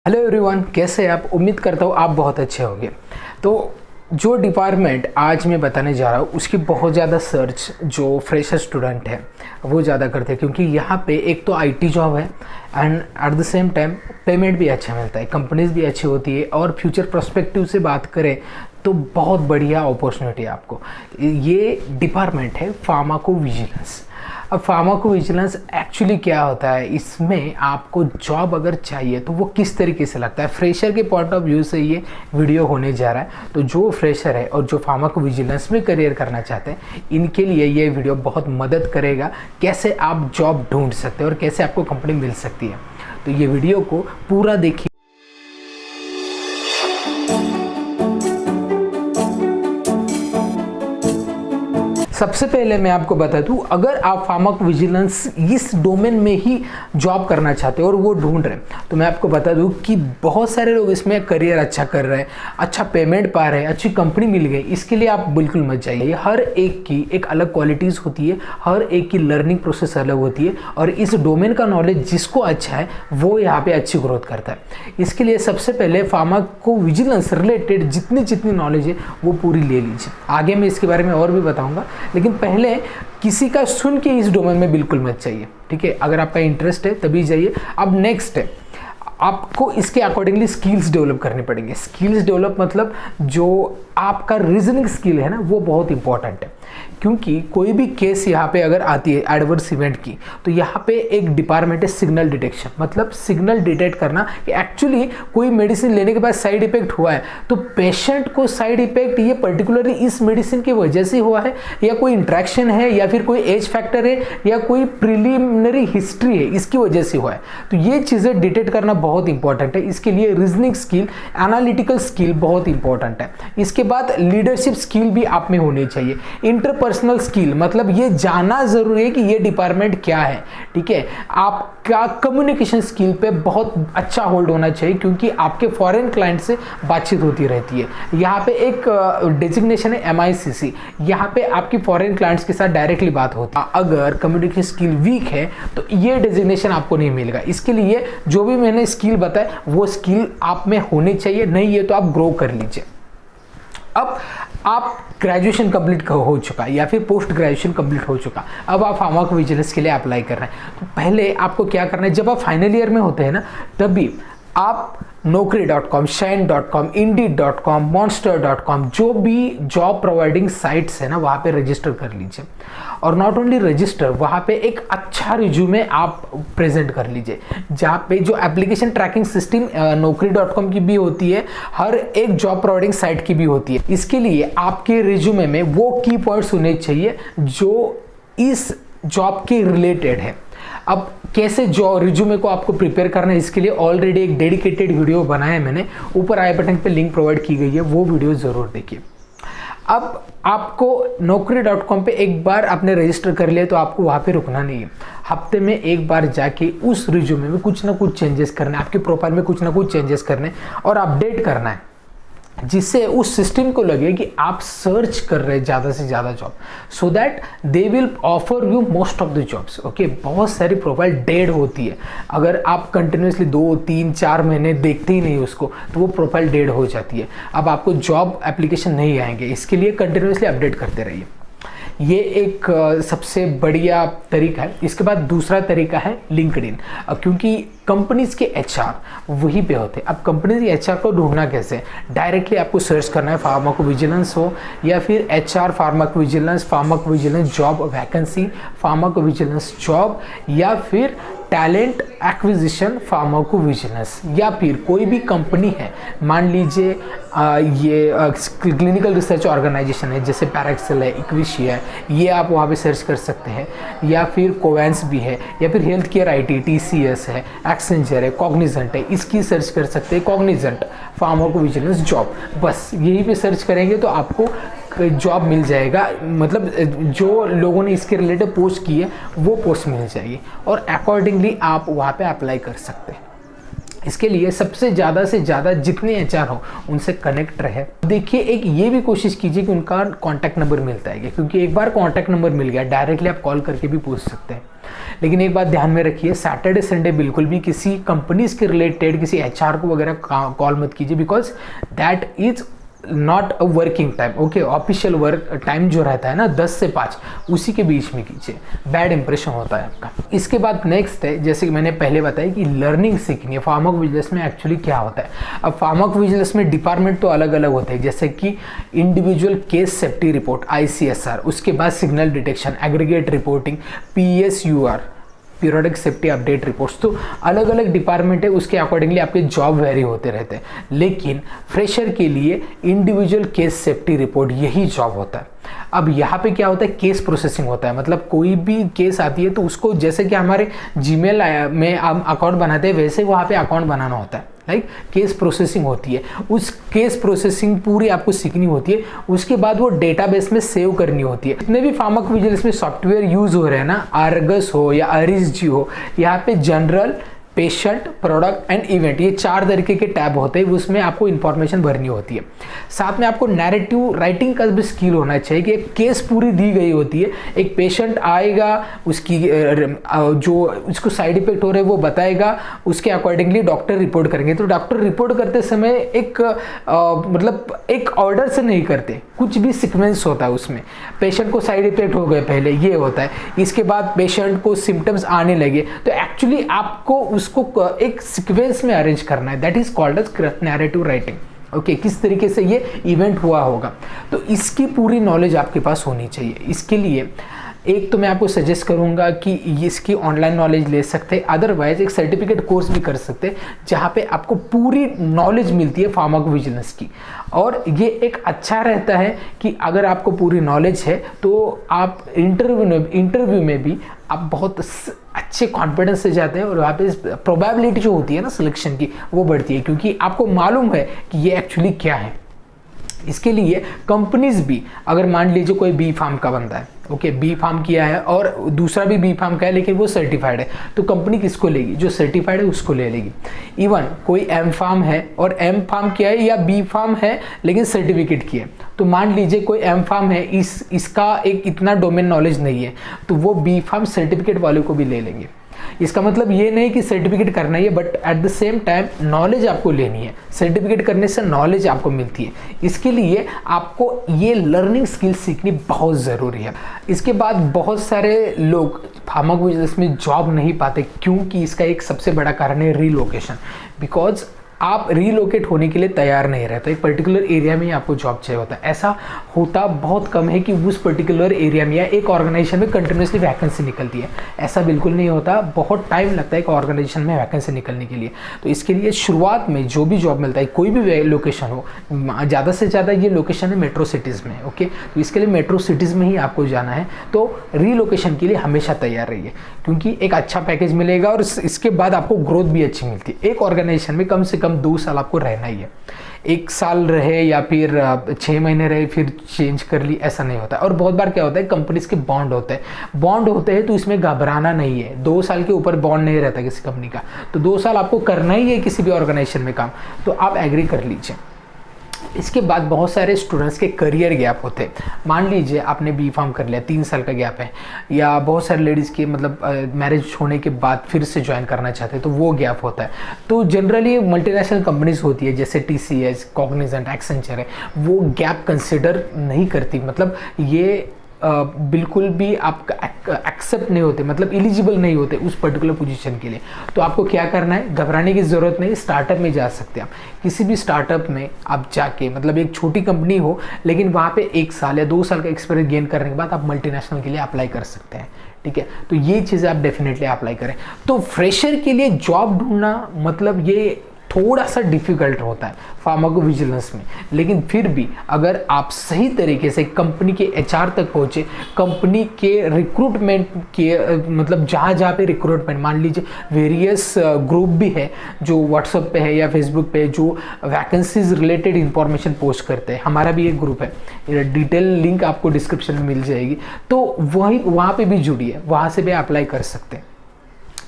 Hello everyone, कैसे हैं आप। उम्मीद करता हूँ आप बहुत अच्छे होंगे। तो जो डिपार्टमेंट आज मैं बताने जा रहा हूँ उसकी बहुत ज़्यादा सर्च जो फ्रेशर स्टूडेंट है वो ज़्यादा करते हैं, क्योंकि यहाँ पे एक तो आईटी जॉब है and at the same time payment भी अच्छा मिलता है, कंपनीज भी अच्छी होती है और फ्यूचर पर्सपेक्टिव से बात करें तो बहुत बढ़िया अपॉर्चुनिटी है आपको। ये डिपार्टमेंट है फार्माकोविजिलेंस। अब फार्माकोविजिलेंस एक्चुअली क्या होता है, इसमें आपको जॉब अगर चाहिए तो वो किस तरीके से लगता है, फ्रेशर के पॉइंट ऑफ व्यू से ये वीडियो होने जा रहा है। तो जो फ्रेशर है और जो फार्माकोविजिलेंस में करियर करना चाहते हैं इनके लिए ये वीडियो बहुत मदद करेगा, कैसे आप जॉब ढूंढ सकते हैं और कैसे आपको कंपनी मिल सकती है। तो ये वीडियो को पूरा देखिए। सबसे पहले मैं आपको बता दूं, अगर आप फार्माकोविजिलेंस इस डोमेन में ही जॉब करना चाहते हो और वो ढूंढ रहे हैं तो मैं आपको बता दूं कि बहुत सारे लोग इसमें करियर अच्छा कर रहे हैं, अच्छा पेमेंट पा रहे हैं, अच्छी कंपनी मिल गई। इसके लिए आप बिल्कुल मत जाइए। हर एक की एक अलग क्वालिटीज़ होती है, हर एक की लर्निंग प्रोसेस अलग होती है और इस डोमेन का नॉलेज जिसको अच्छा है वो यहाँ पे अच्छी ग्रोथ करता है। इसके लिए सबसे पहले फार्माकोविजिलेंस रिलेटेड जितनी नॉलेज है वो पूरी ले लीजिए। आगे मैं इसके बारे में और भी बताऊँगा, लेकिन पहले किसी का सुन के इस डोमेन में बिल्कुल मत चाहिए, ठीक है। अगर आपका इंटरेस्ट है तभी जाइए। अब नेक्स्ट है, आपको इसके अकॉर्डिंगली स्किल्स डेवलप करने पड़ेंगे। स्किल्स डेवलप मतलब जो आपका रीजनिंग स्किल है ना वो बहुत इंपॉर्टेंट है, क्योंकि कोई भी केस यहाँ पे अगर आती है एडवर्स इवेंट की तो यहाँ पे एक डिपार्टमेंट है सिग्नल डिटेक्शन, मतलब सिग्नल डिटेक्ट करना कि एक्चुअली कोई मेडिसिन लेने के बाद साइड इफेक्ट हुआ है तो पेशेंट को साइड इफेक्ट ये पर्टिकुलरली इस मेडिसिन की वजह से हुआ है या कोई इंट्रैक्शन है या फिर कोई एज फैक्टर है या कोई प्रिलिमिनरी हिस्ट्री है इसकी वजह से हुआ है। तो ये चीज़ें डिटेक्ट करना बहुत इंपॉर्टेंट है। इसके लिए रीजनिंग स्किल, एनालिटिकल स्किल बहुत इंपॉर्टेंट है। इसके बाद लीडरशिप स्किल भी आप में होनी चाहिए। इंटरपर्सनल स्किल मतलब ये जानना जरूरी है कि ये डिपार्टमेंट क्या है, ठीक है। आपका कम्युनिकेशन स्किल पे बहुत अच्छा होल्ड होना चाहिए, क्योंकि आपके फॉरेन क्लाइंट से बातचीत होती रहती है। यहाँ पे एक डेजिग्नेशन है MICC, यहाँ पे आपकी फॉरेन क्लाइंट्स के साथ डायरेक्टली बात होती है। अगर कम्युनिकेशन स्किल वीक है तो ये डेजिग्नेशन आपको नहीं मिलेगा। इसके लिए जो भी मैंने स्किल बताया वो स्किल आप में होनी चाहिए, नहीं है तो आप ग्रो कर लीजिए। अब आप ग्रेजुएशन कंप्लीट हो चुका या फिर पोस्ट ग्रेजुएशन कंप्लीट हो चुका, अब आप फार्माकोविजिलेंस के लिए अप्लाई कर रहे हैं। तो पहले आपको क्या करना है, जब आप फाइनल ईयर में होते हैं ना तभी आप naukri.com, shine.com, indeed.com, monster.com जो भी जॉब प्रोवाइडिंग साइट्स है ना वहाँ पे रजिस्टर कर लीजिए। और नॉट ओनली रजिस्टर, वहाँ पे एक अच्छा रिज्यूमे आप प्रेजेंट कर लीजिए, जहाँ पे जो एप्लीकेशन ट्रैकिंग सिस्टम naukri.com की भी होती है, हर एक जॉब प्रोवाइडिंग साइट की भी होती है। इसके लिए आपके रिज्यूमे में वो की पॉइंट्स होने चाहिए जो इस जॉब के रिलेटेड है। अब कैसे जो रिज्यूमे को आपको प्रिपेयर करना है इसके लिए ऑलरेडी एक डेडिकेटेड वीडियो बनाया है मैंने, ऊपर आई बटन पे लिंक प्रोवाइड की गई है, वो वीडियो ज़रूर देखिए। अब आपको naukri.com पे एक बार आपने रजिस्टर कर लिया तो आपको वहाँ पे रुकना नहीं है। हफ्ते में एक बार जाके उस रिज्यूमे में कुछ ना कुछ चेंजेस करना है, आपके प्रोफाइल में कुछ ना कुछ चेंजेस करने और अपडेट करना है, जिससे उस सिस्टम को लगे कि आप सर्च कर रहे हैं ज़्यादा से ज़्यादा job, so that they will offer you most of the jobs. Okay, बहुत सारी प्रोफाइल डेड होती है, अगर आप कंटिन्यूसली 2, 3, 4 महीने देखते ही नहीं उसको तो वो प्रोफाइल डेड हो जाती है। अब आपको जॉब एप्लीकेशन नहीं आएंगे, इसके लिए कंटिन्यूसली अपडेट करते रहिए। ये एक सबसे बढ़िया तरीका है। इसके बाद दूसरा तरीका है लिंक्डइन, क्योंकि कंपनीज के HR वहीं पे होते हैं। अब कंपनीज के HR को ढूंढना कैसे, डायरेक्टली आपको सर्च करना है फार्माकोविजिलेंस हो या फिर HR pharmacovigilance job vacancy, pharmacovigilance job या फिर टैलेंट एक्विजिशन फार्माकोविजिलेंस, या फिर कोई भी कंपनी है, मान लीजिए ये क्लिनिकल रिसर्च ऑर्गेनाइजेशन है जैसे पैराक्सेल है, इक्विशी है, ये आप वहाँ पे सर्च कर सकते हैं, या फिर कोवेंस भी है, या फिर हेल्थ केयर IT TCS है, एक्सेंचर है, कॉग्निजेंट है, इसकी सर्च कर सकते हैं, कॉग्निजेंट फार्माकोविजिलेंस जॉब। बस यही पे सर्च करेंगे तो आपको जॉब मिल जाएगा, मतलब जो लोगों ने इसके रिलेटेड पोस्ट की है वो पोस्ट मिल जाएगी और अकॉर्डिंगली आप वहाँ पे अप्लाई कर सकते हैं। इसके लिए सबसे ज़्यादा से ज़्यादा जितने HR हो उनसे कनेक्ट रहे। देखिए, एक ये भी कोशिश कीजिए कि उनका कॉन्टैक्ट नंबर मिलता है, क्योंकि एक बार कॉन्टैक्ट नंबर मिल गया डायरेक्टली आप कॉल करके भी पूछ सकते हैं। लेकिन एक बात ध्यान में रखिए, सैटरडे संडे बिल्कुल भी किसी कंपनीज के रिलेटेड किसी HR को वगैरह कॉल मत कीजिए, because that is not a working time. Okay, official work time जो रहता है ना 10 से 5, उसी के बीच में कीजिए, बैड इंप्रेशन होता है आपका। इसके बाद नेक्स्ट है, जैसे कि मैंने पहले बताया कि लर्निंग सीखनी है। फार्माकोविजिलेंस में एक्चुअली क्या होता है, अब फार्माकोविजिलेंस में डिपार्टमेंट तो अलग अलग होते हैं, जैसे कि individual case safety report ICSR, उसके बाद signal detection, aggregate reporting, PSUR, periodic safety update reports. तो अलग अलग डिपार्टमेंट है, उसके अकॉर्डिंगली आपके जॉब वेरी होते रहते हैं। लेकिन फ्रेशर के लिए इंडिविजुअल केस सेफ्टी रिपोर्ट यही जॉब होता है। अब यहाँ पे क्या होता है, केस प्रोसेसिंग होता है, मतलब कोई भी केस आती है तो उसको जैसे कि हमारे जीमेल में हम अकाउंट बनाते हैं वैसे वहाँ पे अकाउंट बनाना होता है, लाइक केस प्रोसेसिंग होती है। उस केस प्रोसेसिंग पूरी आपको सीखनी होती है, उसके बाद वो डेटाबेस में सेव करनी होती है। जितने भी फार्माकोविजिलेंस में सॉफ्टवेयर यूज हो रहे हैं ना, आर्गस हो या अरिस हो, यहाँ पे general, patient, product and event, ये 4 तरीके के टैब होते हैं, उसमें आपको इंफॉर्मेशन भरनी होती है। साथ में आपको नैरेटिव राइटिंग का भी स्किल होना चाहिए कि एक केस पूरी दी गई होती है, एक पेशेंट आएगा, उसकी जो उसको साइड इफेक्ट हो रहे हैं वो बताएगा, उसके अकॉर्डिंगली डॉक्टर रिपोर्ट करेंगे। तो डॉक्टर रिपोर्ट करते समय एक मतलब एक ऑर्डर से नहीं करते, कुछ भी सीक्वेंस होता है उसमें। पेशेंट को साइड इफेक्ट हो गए पहले, ये होता है, इसके बाद पेशेंट को सिम्टम्स आने लगे, तो एक्चुअली आपको उसको एक सीक्वेंस में अरेंज करना है, that is called as narrative writing. Okay, किस तरीके से ये इवेंट हुआ होगा, तो इसकी पूरी नॉलेज आपके पास होनी चाहिए। इसके लिए एक तो मैं आपको सजेस्ट करूंगा कि इसकी ऑनलाइन नॉलेज ले सकते हैं, अदरवाइज एक सर्टिफिकेट कोर्स भी कर सकते हैं जहाँ पे आपको पूरी नॉलेज मिलती है फार्माकोविजिलेंस की। और ये एक अच्छा रहता है कि अगर आपको पूरी नॉलेज है तो आप इंटरव्यू में भी आप बहुत अच्छे कॉन्फिडेंस से जाते हैं और वहाँ पे प्रोबेबिलिटी जो होती है ना सिलेक्शन की वो बढ़ती है, क्योंकि आपको मालूम है कि ये एक्चुअली क्या है। इसके लिए कंपनीज भी, अगर मान लीजिए कोई बी फार्म का बंदा है, ओके, बी फार्म किया है और दूसरा भी बी फार्म का है लेकिन वो सर्टिफाइड है, तो कंपनी किसको लेगी, जो सर्टिफाइड है उसको ले लेगी। इवन कोई एम फार्म है और एम फार्म किया है या बी फार्म है लेकिन सर्टिफिकेट किया है, तो मान लीजिए कोई एम फार्म है, इसका एक इतना डोमेन नॉलेज नहीं है, तो वो बी फार्म सर्टिफिकेट वाले को भी ले लेंगे। इसका मतलब ये नहीं कि सर्टिफिकेट करना ही है, but at the same time knowledge आपको लेनी है। सर्टिफिकेट करने से नॉलेज आपको मिलती है, इसके लिए आपको ये लर्निंग स्किल सीखनी बहुत ज़रूरी है। इसके बाद बहुत सारे लोग फार्माकोविजिलेंस में जॉब नहीं पाते, क्योंकि इसका एक सबसे बड़ा कारण है रीलोकेशन। बिकॉज आप रीलोकेट होने के लिए तैयार नहीं रहते, एक पर्टिकुलर एरिया में ही आपको जॉब चाहिए होता है। ऐसा होता बहुत कम है कि उस पर्टिकुलर एरिया में या एक ऑर्गेनाइजेशन में कंटिन्यूसली वैकेंसी निकलती है, ऐसा बिल्कुल नहीं होता। बहुत टाइम लगता है एक ऑर्गेनाइजेशन में वैकेंसी निकलने के लिए। तो इसके लिए शुरुआत में जो भी जॉब मिलता है, कोई भी लोकेशन हो, ज़्यादा से ज़्यादा ये लोकेशन है मेट्रो सिटीज़ में, ओके, तो इसके लिए मेट्रो सिटीज़ में ही आपको जाना है। तो रीलोकेशन के लिए हमेशा तैयार रहिए, क्योंकि एक अच्छा पैकेज मिलेगा और इसके बाद आपको ग्रोथ भी अच्छी मिलती है। एक ऑर्गेनाइजेशन में कम से कम 2 साल आपको रहना ही है। 1 साल रहे या फिर 6 महीने रहे फिर चेंज कर ली, ऐसा नहीं होता। और बहुत बार क्या होता है, कंपनीज के बॉन्ड होते हैं तो इसमें घबराना नहीं है। 2 साल के ऊपर बॉन्ड नहीं रहता किसी कंपनी का, तो 2 साल आपको करना ही है किसी भी ऑर्गेनाइजेशन में काम, तो आप एग्री कर लीजिए। इसके बाद बहुत सारे स्टूडेंट्स के करियर गैप होते हैं। मान लीजिए आपने बी फार्म कर लिया, 3 साल का गैप है, या बहुत सारे लेडीज़ के मतलब मैरिज होने के बाद फिर से ज्वाइन करना चाहते हैं, तो वो गैप होता है। तो जनरली मल्टीनेशनल कंपनीज होती है जैसे TCS, कॉग्निजेंट, एक्सेंचर है, वो गैप कंसिडर नहीं करती, मतलब ये बिल्कुल भी आप एक्सेप्ट नहीं होते, मतलब एलिजिबल नहीं होते उस पर्टिकुलर पोजीशन के लिए। तो आपको क्या करना है, घबराने की ज़रूरत नहीं, स्टार्टअप में जा सकते हैं आप। किसी भी स्टार्टअप में आप जाके, मतलब एक छोटी कंपनी हो लेकिन वहाँ पे 1 साल या 2 साल का एक्सपीरियंस गेन करने के बाद आप मल्टीनेशनल के लिए अप्लाई कर सकते हैं, ठीक है। तो ये चीज़ें आप डेफिनेटली अप्लाई करें। तो फ्रेशर के लिए जॉब ढूंढना मतलब ये थोड़ा सा डिफिकल्ट होता है फार्माकोविजिलेंस में, लेकिन फिर भी अगर आप सही तरीके से कंपनी के HR तक पहुँचे, कंपनी के रिक्रूटमेंट के मतलब जहाँ पे रिक्रूटमेंट, मान लीजिए वेरियस ग्रुप भी है जो व्हाट्सएप पे है या फेसबुक पे जो वैकेंसीज रिलेटेड इंफॉर्मेशन पोस्ट करते हैं, हमारा भी एक ग्रुप है, डिटेल लिंक आपको डिस्क्रिप्शन में मिल जाएगी, तो वहाँ पे भी जुड़िए, वहाँ से भी अप्लाई कर सकते हैं।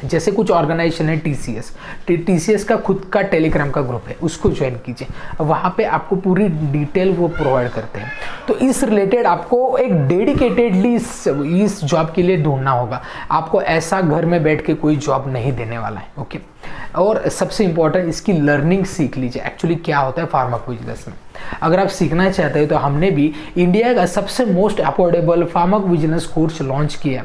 जैसे कुछ ऑर्गेनाइजेशन है टीसीएस का खुद का टेलीग्राम का ग्रुप है, उसको ज्वाइन कीजिए। वहाँ पे आपको पूरी डिटेल वो प्रोवाइड करते हैं। तो इस रिलेटेड आपको एक डेडिकेटेडली इस जॉब के लिए ढूंढना होगा। आपको ऐसा घर में बैठ के कोई जॉब नहीं देने वाला है, ओके। और सबसे इंपॉर्टेंट इसकी लर्निंग सीख लीजिए, एक्चुअली क्या होता है फार्माकोविजिलेंस में। अगर आप सीखना चाहते हो तो हमने भी इंडिया का सबसे most affordable pharmacovigilance course launch किया,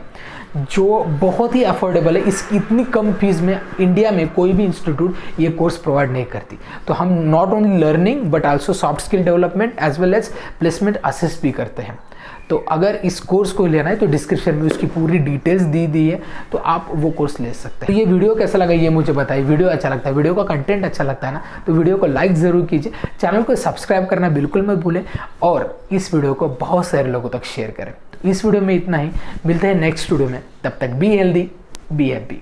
जो बहुत ही अफोर्डेबल है। इस इतनी कम फीस में इंडिया में कोई भी इंस्टीट्यूट ये कोर्स प्रोवाइड नहीं करती। तो हम not only learning but also soft skill development as well as placement assist भी करते हैं। तो अगर इस कोर्स को लेना है तो डिस्क्रिप्शन में उसकी पूरी डिटेल्स दी है, तो आप वो कोर्स ले सकते हैं। तो ये वीडियो कैसा लगा ये मुझे बताइए। वीडियो अच्छा लगता है, वीडियो का कंटेंट अच्छा लगता है ना, तो वीडियो को लाइक ज़रूर कीजिए, चैनल को सब्सक्राइब करना बिल्कुल मत भूलें और इस वीडियो को बहुत सारे लोगों तक शेयर करें। तो इस वीडियो में इतना ही, मिलते हैं नेक्स्ट वीडियो में, तब तक बी हेल्दी बी हैप्पी।